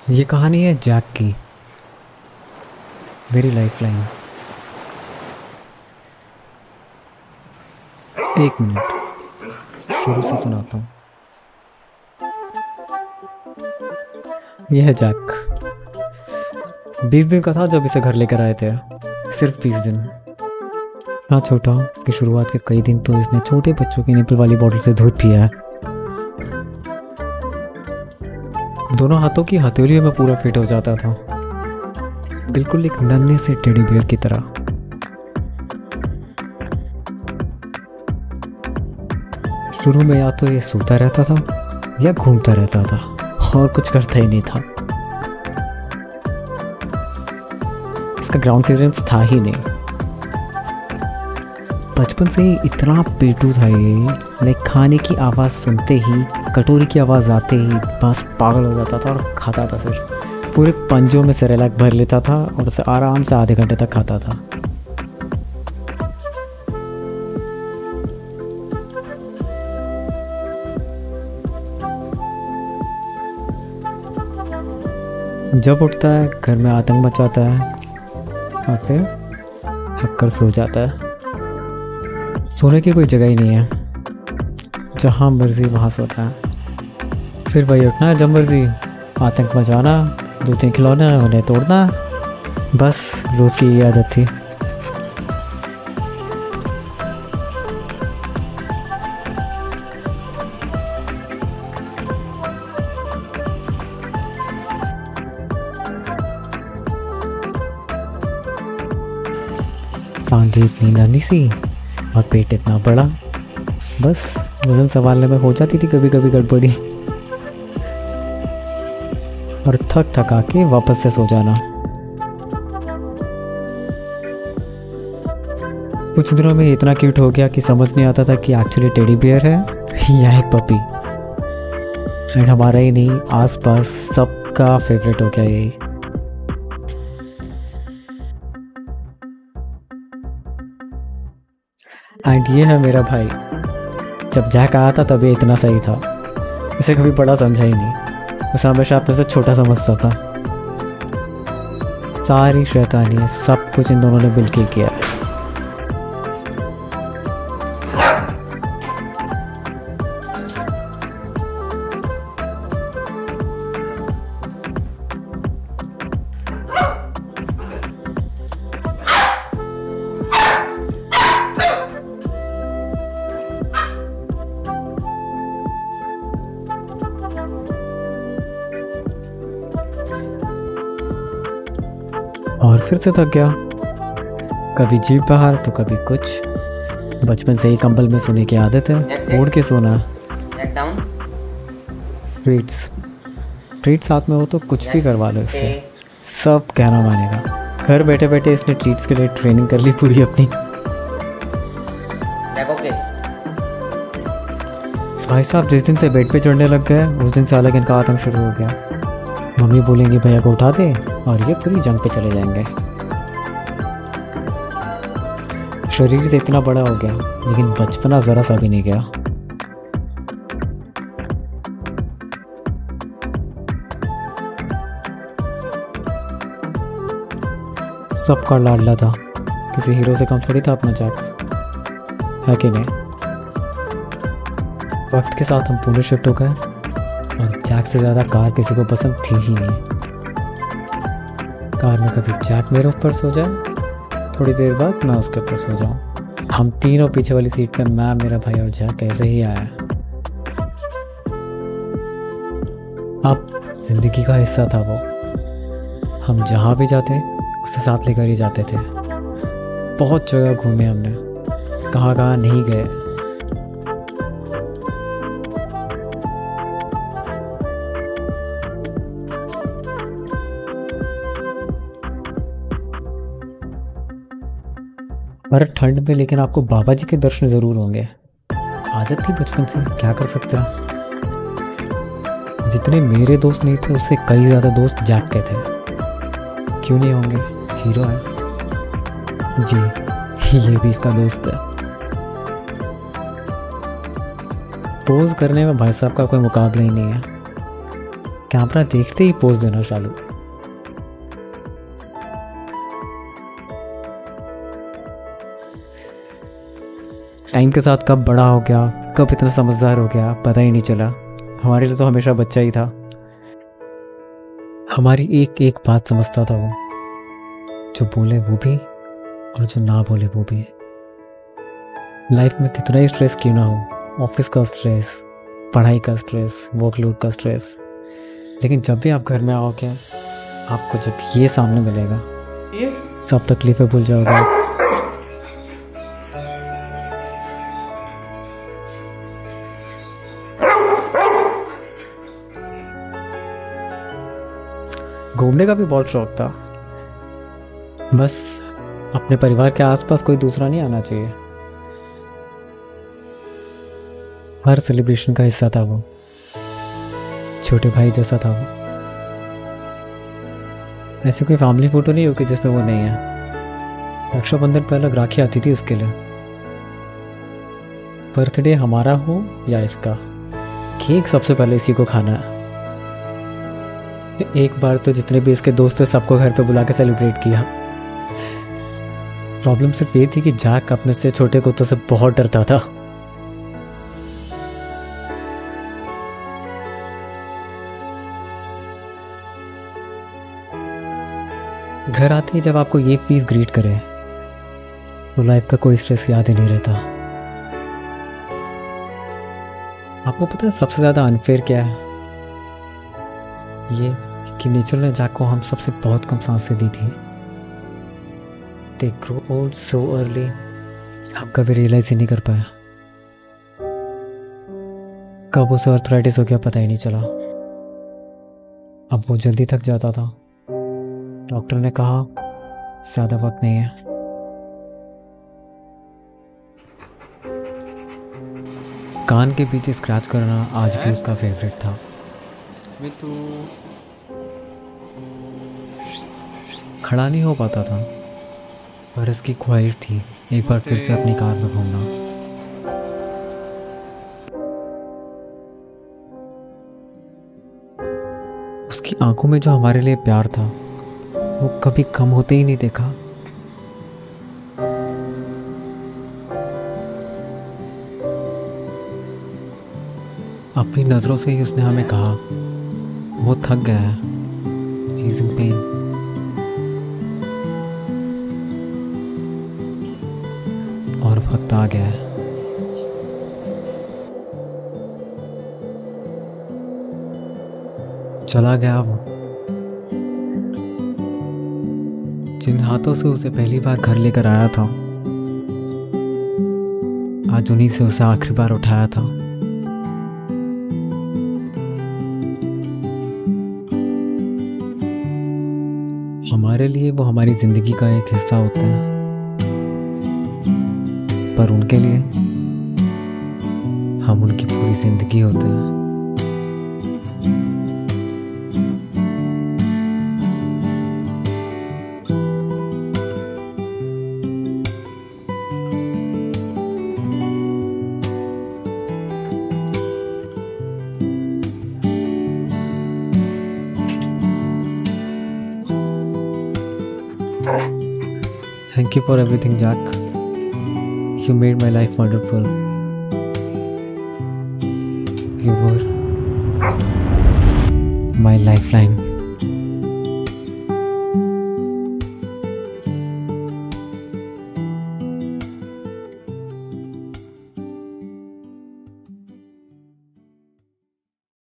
ये कहानी है जैक की, मेरी लाइफलाइन। एक मिनट, शुरू से सुनाता हूँ। यह है जैक। 20 दिन का था जब इसे घर लेकर आए थे। सिर्फ 20 दिन। इतना छोटा कि शुरुआत के कई दिन तो इसने छोटे बच्चों की निपल वाली बोतल से दूध पिया है। दोनों हाथों की हथेलियों में पूरा फिट हो जाता था, बिल्कुल एक नन्हे से टेडी बियर की तरह। शुरू में या तो ये सोता रहता था या घूमता रहता था और कुछ करता ही नहीं था। इसका ग्राउंड क्लियरेंस था ही नहीं। बचपन से ही इतना पेटू था ये, मैं खाने की आवाज़ सुनते ही, कटोरी की आवाज़ आते ही बस पागल हो जाता था और खाता था। सिर्फ पूरे पंजों में सेरेलैक भर लेता था और उसे आराम से आधे घंटे तक खाता था। जब उठता है घर में आतंक मचाता है और फिर हक्कर सो जाता है। सोने की कोई जगह ही नहीं है, जहाँ मर्जी वहाँ सोता है। फिर वही उठना है जब मर्जी, आतंक मचाना, 2-3 खिलौने उन्हें तोड़ना। बस रोज़ की ये आदत थी। टांगे इतनी नन्ही सी और पेट इतना बड़ा, बस वजन संभालने में हो जाती थी कभी कभी गड़बड़ी। और थक थका के वापस से सो जाना। कुछ दिनों में इतना क्यूट हो गया कि समझ नहीं आता था कि एक्चुअली टेडी बियर है या एक पपी। एंड हमारा ही नहीं, आसपास सबका फेवरेट हो गया ये। एंड ये है मेरा भाई। जब जैक आया था तब ये इतना सही था, इसे कभी बड़ा समझा ही नहीं, उसे हमेशा अपने से छोटा समझता था। सारी शैतानी सब कुछ इन दोनों ने मिलकर किया है। और फिर से थक गया, कभी जीप बाहर तो कभी कुछ। बचपन से ही कंबल में सोने की आदत है, ओढ़ के सोना। ट्रीट्स साथ में हो तो कुछ भी करवा लो इससे, सब कहना मानेगा। घर बैठे बैठे इसने ट्रीट्स के लिए ट्रेनिंग कर ली पूरी अपनी। भाई साहब जिस दिन से बेड पे चढ़ने लग गए उस दिन से अलग इनका आतंक शुरू हो गया। मम्मी बोलेंगी भैया को उठा दे और ये पूरी जंग पे चले जाएंगे। शरीर से इतना बड़ा हो गया लेकिन बचपना जरा सा भी नहीं गया। सबका लाडला था, किसी हीरो से कम थोड़ी था अपना जैक, है कि नहीं। वक्त के साथ हम पुणे शिफ्ट हो गए और जैक से ज़्यादा कार किसी को पसंद थी ही नहीं। कार में कभी जैक मेरे ऊपर सो जाए, थोड़ी देर बाद मैं उसके ऊपर सो जाऊं। हम तीनों पीछे वाली सीट पे, मैं, मेरा भाई और जैक ऐसे ही आया। अब जिंदगी का हिस्सा था वो। हम जहाँ भी जाते उसे साथ लेकर ही जाते थे। बहुत जगह घूमे हमने, कहाँ कहाँ नहीं गए। पर ठंड में लेकिन आपको बाबा जी के दर्शन ज़रूर होंगे। आदत थी बचपन से, क्या कर सकते हैं। जितने मेरे दोस्त नहीं थे उससे कई ज़्यादा दोस्त जैक के थे। क्यों नहीं होंगे, हीरो है जी, ये भी इसका दोस्त है। पोज करने में भाई साहब का कोई मुकाबला ही नहीं है। कैमरा देखते ही पोज देना चालू। टाइम के साथ कब बड़ा हो गया, कब इतना समझदार हो गया, पता ही नहीं चला। हमारे लिए तो हमेशा बच्चा ही था। हमारी एक एक बात समझता था वो, जो बोले वो भी और जो ना बोले वो भी। लाइफ में कितना ही स्ट्रेस क्यों ना हो, ऑफिस का स्ट्रेस, पढ़ाई का स्ट्रेस, वर्कलोड का स्ट्रेस, लेकिन जब भी आप घर में आओगे, आपको जब ये सामने मिलेगा, सब तकलीफें भूल जाओगे। घूमने का भी बहुत शौक था, बस अपने परिवार के आसपास कोई दूसरा नहीं आना चाहिए। हर सेलिब्रेशन का हिस्सा था वो, छोटे भाई जैसा था वो। ऐसी कोई फैमिली फोटो नहीं होगी जिसमें वो नहीं है। रक्षाबंधन पर अलग राखी आती थी उसके लिए। बर्थडे हमारा हो या इसका, केक सबसे पहले इसी को खाना है। एक बार तो जितने भी इसके दोस्त थे सबको घर पे बुला के सेलिब्रेट किया। प्रॉब्लम सिर्फ ये थी कि जैक अपने से छोटे कुत्तों से बहुत डरता था। घर आते ही जब आपको ये फीस ग्रीट करे तो लाइफ का कोई स्ट्रेस याद ही नहीं रहता। आपको पता है सबसे ज़्यादा अनफेयर क्या है? ये कि नेचर ने जैक को हम सबसे बहुत कम सांसें दी थी। They grow old so early, हम कभी रियलाइज ही नहीं कर पाया। कब उसे आर्थराइटिस हो गया पता ही नहीं चला। अब वो जल्दी थक जाता था। डॉक्टर ने कहा ज़्यादा वक्त नहीं है। कान के पीछे स्क्रैच करना आज भी उसका फेवरेट था। खड़ा नहीं हो पाता था, पर इसकी ख्वाहिश थी एक बार फिर से अपनी कार में घूमना। उसकी आंखों में जो हमारे लिए प्यार था वो कभी कम होते ही नहीं देखा। अपनी नज़रों से ही उसने हमें कहा वो थक गया है, ही इज इन पेन। और वक्त आ गया है। चला गया वो। जिन हाथों से उसे पहली बार घर लेकर आया था, आज उन्हीं से उसे आखिरी बार उठाया था। हमारे लिए वो हमारी जिंदगी का एक हिस्सा होते हैं, पर उनके लिए हम उनकी पूरी जिंदगी होते हैं। Thank you for everything, Jack. You made my life wonderful. You were my lifeline.